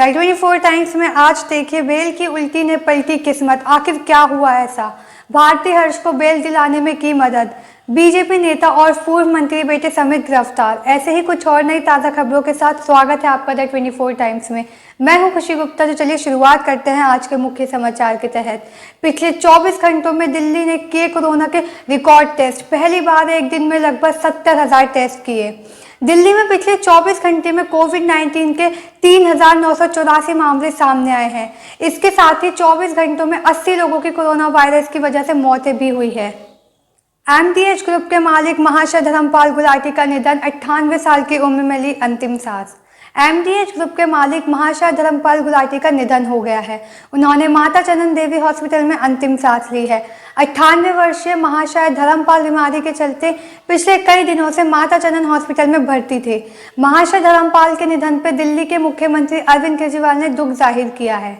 The 24 times में आज देखिए बेल की उल्टी ने पलटी किस्मत, आखिर क्या हुआ ऐसा। भारती हर्ष को बेल दिलाने में की मदद, बीजेपी नेता और पूर्व मंत्री बेटे समेत गिरफ्तार। ऐसे ही कुछ और नई ताज़ा खबरों के साथ स्वागत है आपका द 24 टाइम्स में। मैं हूं खुशी गुप्ता। तो चलिए शुरुआत करते हैं आज के मुख्य समाचार के तहत। पिछले 24 घंटों में दिल्ली ने किए कोरोना के रिकॉर्ड टेस्ट। पहली बार एक दिन में लगभग 70,000 टेस्ट किए। दिल्ली में पिछले 24 घंटे में कोविड-19 के 3,984 मामले सामने आए हैं। इसके साथ ही 24 घंटों में 80 लोगों की कोरोना वायरस की वजह से मौतें भी हुई है। एमडीएच ग्रुप के मालिक महाशय धर्मपाल गुलाटी का निधन, 98 साल की उम्र में ली अंतिम सांस। एमडीएच ग्रुप के मालिक महाशय धर्मपाल गुलाटी का निधन हो गया है। उन्होंने माता चनन देवी हॉस्पिटल में अंतिम सांस ली है। 98 वर्षीय महाशय धर्मपाल बीमारी के चलते पिछले कई दिनों से माता चनन हॉस्पिटल में भर्ती थे। महाशय धर्मपाल के निधन पर दिल्ली के मुख्यमंत्री अरविंद केजरीवाल ने दुख जाहिर किया है।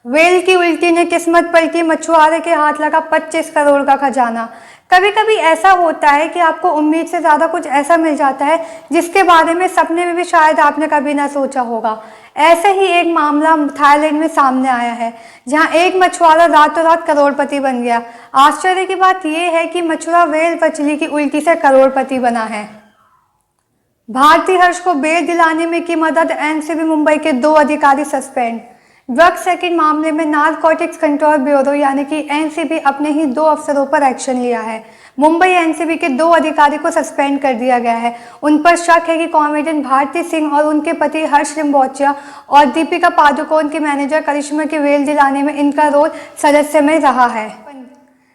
वेल की उल्टी ने किस्मत पलटी, मछुआरे के हाथ लगा 25 करोड़ का खजाना। कभी कभी ऐसा होता है कि आपको उम्मीद से ज़्यादा कुछ ऐसा मिल जाता है जिसके बारे में सपने में भी शायद आपने कभी ना सोचा होगा। ऐसे ही एक मामला थाईलैंड में सामने आया है, जहां एक मछुआरा रातों रात करोड़पति बन गया। आश्चर्य की बात यह है कि मछुआरा वेल मछली की उल्टी से करोड़पति बना है। भारती हर्ष को बेल दिलाने में की मदद, एनसीबी मुंबई के 2 अधिकारी सस्पेंड। ड्रग्स रैकेट मामले में नारकोटिक्स कंट्रोल ब्यूरो यानी कि एनसीबी अपने ही 2 अफसरों पर एक्शन लिया है। मुंबई एनसीबी के 2 अधिकारी को सस्पेंड कर दिया गया है। उन पर शक है कि कॉमेडियन भारती सिंह और उनके पति हर्ष लिम्बोचिया और दीपिका पादुकोण की मैनेजर करिश्मा की बेल दिलाने में इनका रोल सदस्य में रहा है।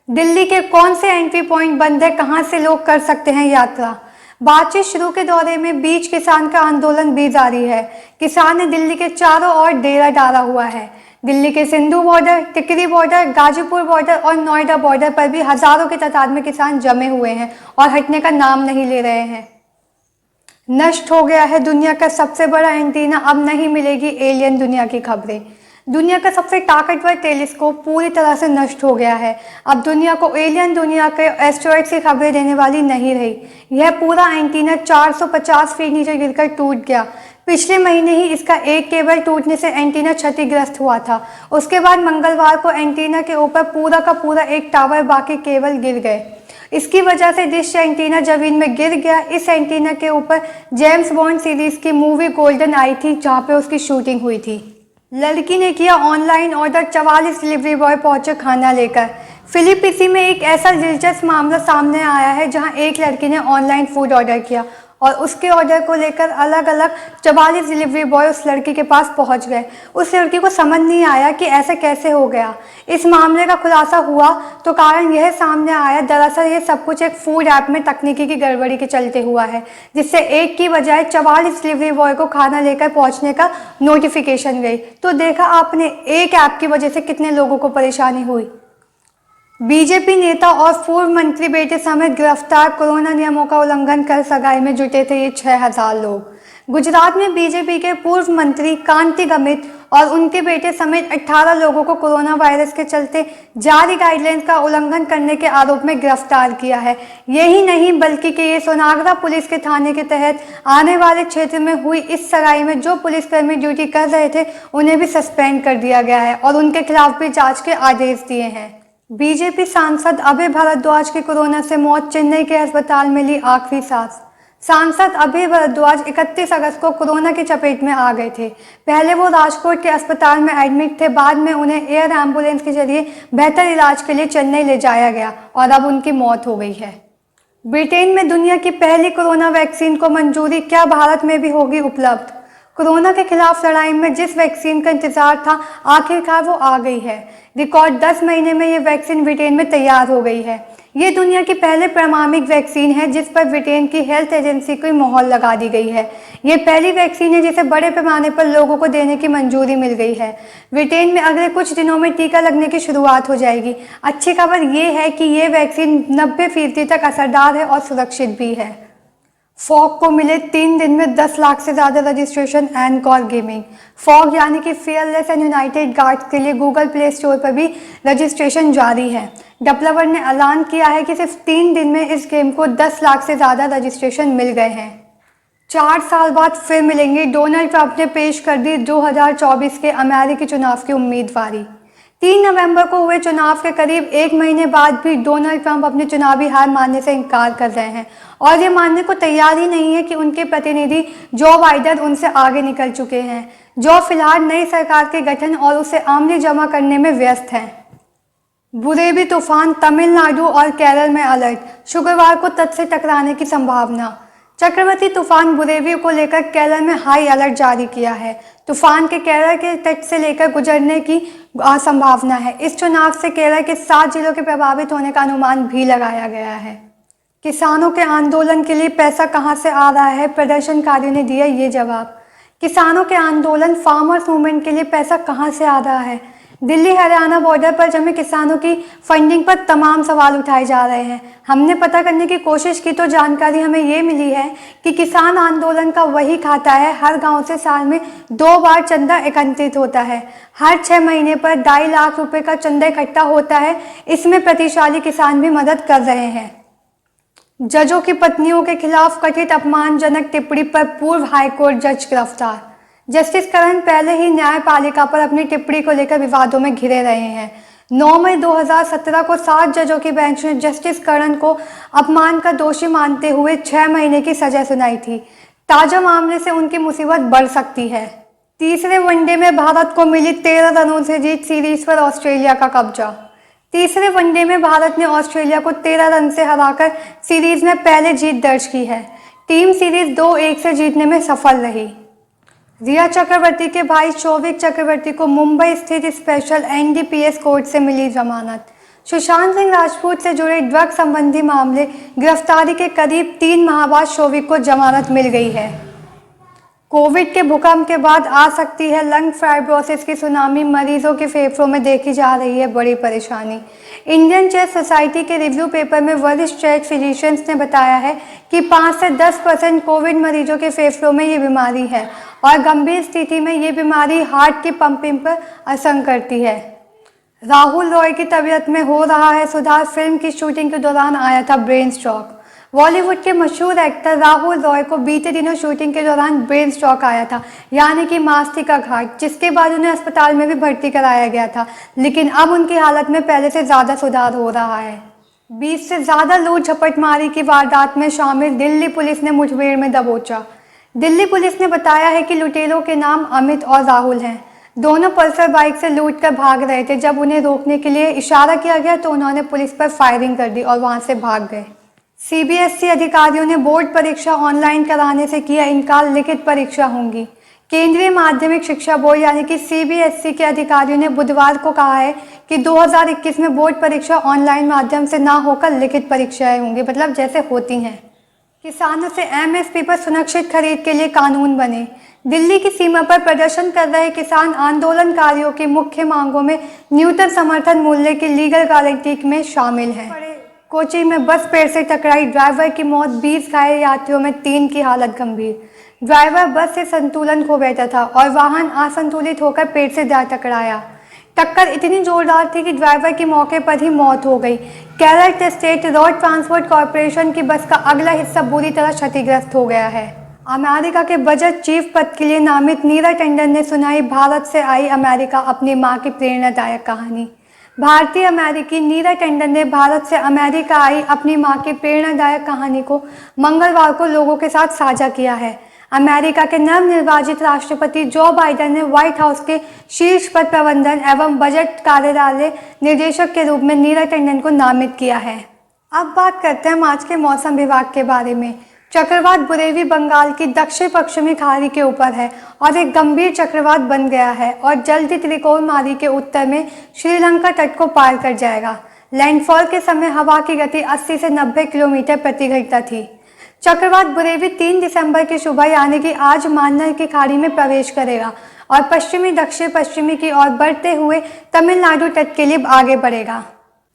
दिल्ली के कौन से एंट्री पॉइंट बंद है, कहां से लोग कर सकते हैं यात्रा। बातचीत शुरू के दौरे में बीच किसान का आंदोलन भी जारी है। किसान ने दिल्ली के चारों ओर डेरा डाला हुआ है। दिल्ली के सिंधु बॉर्डर, टिकरी बॉर्डर, गाजीपुर बॉर्डर और नोएडा बॉर्डर पर भी हजारों की तादाद में किसान जमे हुए हैं और हटने का नाम नहीं ले रहे हैं। नष्ट हो गया है दुनिया का सबसे बड़ा एंटीना, अब नहीं मिलेगी एलियन दुनिया की खबरें। दुनिया का सबसे ताकतवर टेलीस्कोप पूरी तरह से नष्ट हो गया है। अब दुनिया को एलियन दुनिया के एस्टेरॉइड की खबरें देने वाली नहीं रही। यह पूरा एंटीना 450 फीट नीचे गिरकर टूट गया। पिछले महीने ही इसका एक केबल टूटने से एंटीना क्षतिग्रस्त हुआ था। उसके बाद मंगलवार को एंटीना के ऊपर पूरा का पूरा एक टावर, बाकी केबल गिर गए। इसकी वजह से डिश एंटीना जमीन में गिर गया। इस एंटीना के ऊपर जेम्स बॉन्ड सीरीज की मूवी गोल्डन आई थी, जहाँ पे उसकी शूटिंग हुई थी। लड़की ने किया ऑनलाइन ऑर्डर, 44 डिलीवरी बॉय पहुंचे खाना लेकर। फिलिपींस में एक ऐसा दिलचस्प मामला सामने आया है, जहां एक लड़की ने ऑनलाइन फूड ऑर्डर किया और उसके ऑर्डर को लेकर अलग अलग 44 डिलीवरी बॉय उस लड़की के पास पहुंच गए। उस लड़की को समझ नहीं आया कि ऐसा कैसे हो गया। इस मामले का खुलासा हुआ तो कारण यह सामने आया, दरअसल ये सब कुछ एक फूड ऐप में तकनीकी की गड़बड़ी के चलते हुआ है, जिससे एक की बजाय 44 डिलीवरी बॉय को खाना लेकर पहुंचने का नोटिफिकेशन गई। तो देखा आपने, एक ऐप की वजह से कितने लोगों को परेशानी हुई। बीजेपी नेता और पूर्व मंत्री बेटे समेत गिरफ्तार। कोरोना नियमों का उल्लंघन कर सगाई में जुटे थे ये 6,000 लोग। गुजरात में बीजेपी के पूर्व मंत्री कांति गमित और उनके बेटे समेत 18 लोगों को कोरोना वायरस के चलते जारी गाइडलाइंस का उल्लंघन करने के आरोप में गिरफ्तार किया है। यही नहीं बल्कि कि ये सोनागरा पुलिस के थाने के तहत आने वाले क्षेत्र में हुई इस सगाई में जो पुलिसकर्मी ड्यूटी कर रहे थे उन्हें भी सस्पेंड कर दिया गया है और उनके खिलाफ भी जाँच के आदेश दिए हैं। बीजेपी सांसद अभय भारद्वाज की कोरोना से मौत, चेन्नई के अस्पताल में ली आखिरी सांस। सांसद अभय भारद्वाज 31 अगस्त को कोरोना की चपेट में आ गए थे। पहले वो राजकोट के अस्पताल में एडमिट थे, बाद में उन्हें एयर एम्बुलेंस के जरिए बेहतर इलाज के लिए चेन्नई ले जाया गया और अब उनकी मौत हो गई है। ब्रिटेन में दुनिया की पहली कोरोना वैक्सीन को मंजूरी, क्या भारत में भी होगी उपलब्ध। कोरोना के खिलाफ लड़ाई में जिस वैक्सीन का इंतजार था, आखिरकार वो आ गई है। रिकॉर्ड 10 महीने में ये वैक्सीन ब्रिटेन में तैयार हो गई है। ये दुनिया की पहले प्रामाणिक वैक्सीन है जिस पर ब्रिटेन की हेल्थ एजेंसी को मोहर लगा दी गई है। ये पहली वैक्सीन है जिसे बड़े पैमाने पर लोगों को देने की मंजूरी मिल गई है। ब्रिटेन में अगले कुछ दिनों में टीका लगने की शुरुआत हो जाएगी। अच्छी खबर ये है कि ये वैक्सीन 90% तक असरदार है और सुरक्षित भी है। फॉग को मिले 3 दिन में 10 लाख से ज़्यादा रजिस्ट्रेशन। एनकॉर गेमिंग फॉग यानी कि फियरलेस एंड यूनाइटेड गार्ड्स के लिए गूगल प्ले स्टोर पर भी रजिस्ट्रेशन जारी है। डेवलपर ने ऐलान किया है कि सिर्फ 3 दिन में इस गेम को 10 लाख से ज़्यादा रजिस्ट्रेशन मिल गए हैं। 4 साल बाद फिर मिलेंगे। डोनाल्ड ट्रंप ने पेश कर दी 2024 के अमेरिकी चुनाव की उम्मीदवारी। 3 नवंबर को हुए चुनाव के करीब 1 महीने बाद भी डोनाल्ड ट्रंप अपनी चुनावी हार मानने से इनकार कर रहे हैं और ये मानने को तैयार ही नहीं है कि उनके प्रतिनिधि जो बाइडेन उनसे आगे निकल चुके हैं, जो फिलहाल नई सरकार के गठन और उसे आमने जमा करने में व्यस्त हैं। बुरेवी तूफान, तमिलनाडु और केरल में अलर्ट। शुक्रवार को तट से टकराने की संभावना। चक्रवाती तूफान बुरेवी को लेकर केरल में हाई अलर्ट जारी किया है। तूफान के केरल के तट से लेकर गुजरने की संभावना है। इस चुनाव से केरल के 7 जिलों के प्रभावित होने का अनुमान भी लगाया गया है। किसानों के आंदोलन के लिए पैसा कहां से आ रहा है? प्रदर्शनकारियों ने दिया ये जवाब। किसानों के आंदोलन फार्मर्स मूवमेंट के लिए पैसा कहां से आ रहा है? दिल्ली हरियाणा बॉर्डर पर जमे किसानों की फंडिंग पर तमाम सवाल उठाए जा रहे हैं। हमने पता करने की कोशिश की तो जानकारी हमें ये मिली है कि किसान आंदोलन का वही खाता है। हर गांव से साल में 2 बार चंदा एकत्रित होता है। हर 6 महीने पर 2.5 लाख रुपए का चंदा इकट्ठा होता है। इसमें प्रतिशाली किसान भी मदद कर रहे हैं। जजों की पत्नियों के खिलाफ कथित अपमानजनक टिप्पणी पर पूर्व हाईकोर्ट जज गिरफ्तार। जस्टिस करण पहले ही न्यायपालिका पर अपनी टिप्पणी को लेकर विवादों में घिरे रहे हैं। 9 मई 2017 को 7 जजों की बेंच ने जस्टिस करण को अपमान का दोषी मानते हुए 6 महीने की सजा सुनाई थी। ताजा मामले से उनकी मुसीबत बढ़ सकती है। तीसरे वनडे में भारत को मिली 13 रनों से जीत, सीरीज पर ऑस्ट्रेलिया का कब्जा। तीसरे वनडे में भारत ने ऑस्ट्रेलिया को 13 रन से हराकर सीरीज में पहले जीत दर्ज की है। टीम सीरीज 2-1 से जीतने में सफल रही। रिया चक्रवर्ती के भाई शौविक चक्रवर्ती को मुंबई स्थित स्पेशल एनडीपीएस कोर्ट से मिली जमानत। सुशांत सिंह राजपूत से जुड़े ड्रग संबंधी मामले गिरफ्तारी के करीब 3 माह बाद शौविक को जमानत मिल गई है। कोविड के भूकंप के बाद आ सकती है लंग फाइब्रोसिस की सुनामी। मरीजों के फेफड़ों में देखी जा रही है बड़ी परेशानी। इंडियन चेस्ट सोसाइटी के रिव्यू पेपर में वरिष्ठ चेस्ट फिजिशियंस ने बताया है कि 5 से 10% कोविड मरीजों के फेफड़ों में ये बीमारी है और गंभीर स्थिति में ये बीमारी हार्ट की पंपिंग पर असर करती है। राहुल रॉय की तबीयत में हो रहा है सुधार। फिल्म की शूटिंग के दौरान आया था ब्रेन स्ट्रोक। बॉलीवुड के मशहूर एक्टर राहुल रॉय को बीते दिनों शूटिंग के दौरान ब्रेन स्ट्रोक आया था, यानी कि मस्तिष्काघात, जिसके बाद उन्हें अस्पताल में भी भर्ती कराया गया था। लेकिन अब उनकी हालत में पहले से ज़्यादा सुधार हो रहा है। 20 से ज़्यादा लूट झपटमारी की वारदात में शामिल दिल्ली पुलिस ने मुठभेड़ में दबोचा। दिल्ली पुलिस ने बताया है कि लुटेरों के नाम अमित और राहुल हैं। दोनों पल्सर बाइक से लूट कर भाग रहे थे। जब उन्हें रोकने के लिए इशारा किया गया तो उन्होंने पुलिस पर फायरिंग कर दी और वहां से भाग गए। सीबीएसई अधिकारियों ने बोर्ड परीक्षा ऑनलाइन कराने से किया इनकार, लिखित परीक्षा होंगी। केंद्रीय माध्यमिक शिक्षा बोर्ड यानी कि सीबीएसई के अधिकारियों ने बुधवार को कहा है कि 2021 में बोर्ड परीक्षा ऑनलाइन माध्यम से ना होकर लिखित परीक्षाएं होंगी, मतलब जैसे होती हैं। किसानों से एमएसपी पर सुनिश्चित खरीद के लिए कानून बने। दिल्ली की सीमा पर प्रदर्शन कर रहे किसान आंदोलनकारियों की मुख्य मांगों में न्यूनतम समर्थन मूल्य की लीगल गारंटी में शामिल है। कोची में बस पेड़ से टकराई, ड्राइवर की मौत, 20 घायल यात्रियों में 3 की हालत गंभीर। ड्राइवर बस से संतुलन खो बैठा था और वाहन असंतुलित होकर पेड़ से जा टकराया। टक्कर इतनी जोरदार थी कि ड्राइवर की मौके पर ही मौत हो गई। Kerala state road transport corporation की बस का अगला हिस्सा बुरी तरह क्षतिग्रस्त हो गया है। अमेरिका के बजट चीफ पद के लिए नामित नीरा टंडन ने सुनाई भारत से आई अमेरिका अपनी मां की प्रेरणादायक कहानी। भारतीय अमेरिकी नीरा टंडन ने भारत से अमेरिका आई अपनी मां की प्रेरणादायक कहानी को मंगलवार को लोगों के साथ साझा किया है। अमेरिका के नवनिर्वाचित राष्ट्रपति जो बाइडेन ने व्हाइट हाउस के शीर्ष पद प्रबंधन एवं बजट कार्यालय निदेशक के रूप में नीरा टंडन को नामित किया है। अब बात करते हैं आज के मौसम विभाग के बारे में। चक्रवात बुरेवी बंगाल की दक्षिण पश्चिमी खाड़ी के ऊपर है और एक गंभीर चक्रवात बन गया है और जल्द ही त्रिकोणमाली के उत्तर में श्रीलंका तट को पार कर जाएगा। लैंडफॉल के समय हवा की गति 80 से 90 किलोमीटर प्रति घंटा थी। चक्रवात बुरेवी 3 दिसंबर की सुबह यानी कि आज मान्नार की खाड़ी में प्रवेश करेगा और पश्चिमी दक्षिण पश्चिमी की ओर बढ़ते हुए तमिलनाडु तट के लिए आगे बढ़ेगा।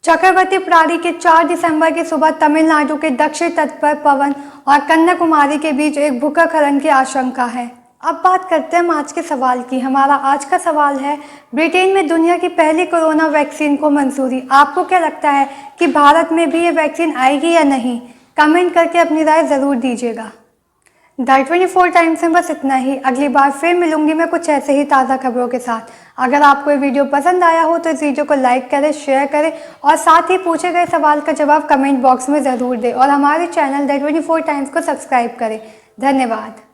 चक्रवाती प्रणाली के 4 दिसंबर की सुबह तमिलनाडु के दक्षिण तट पर पवन और कन्याकुमारी के बीच एक भूस्खलन की आशंका है। अब बात करते हैं आज के सवाल की। हमारा आज का सवाल है, ब्रिटेन में दुनिया की पहली कोरोना वैक्सीन को मंजूरी। आपको क्या लगता है कि भारत में भी ये वैक्सीन आएगी या नहीं? कमेंट करके अपनी राय ज़रूर दीजिएगा। द 24 टाइम्स में बस इतना ही। अगली बार फिर मिलूंगी मैं कुछ ऐसे ही ताज़ा खबरों के साथ। अगर आपको ये वीडियो पसंद आया हो तो इस वीडियो को लाइक करें, शेयर करें और साथ ही पूछे गए सवाल का जवाब कमेंट बॉक्स में ज़रूर दें और हमारे चैनल द 24 टाइम्स को सब्सक्राइब करें। धन्यवाद।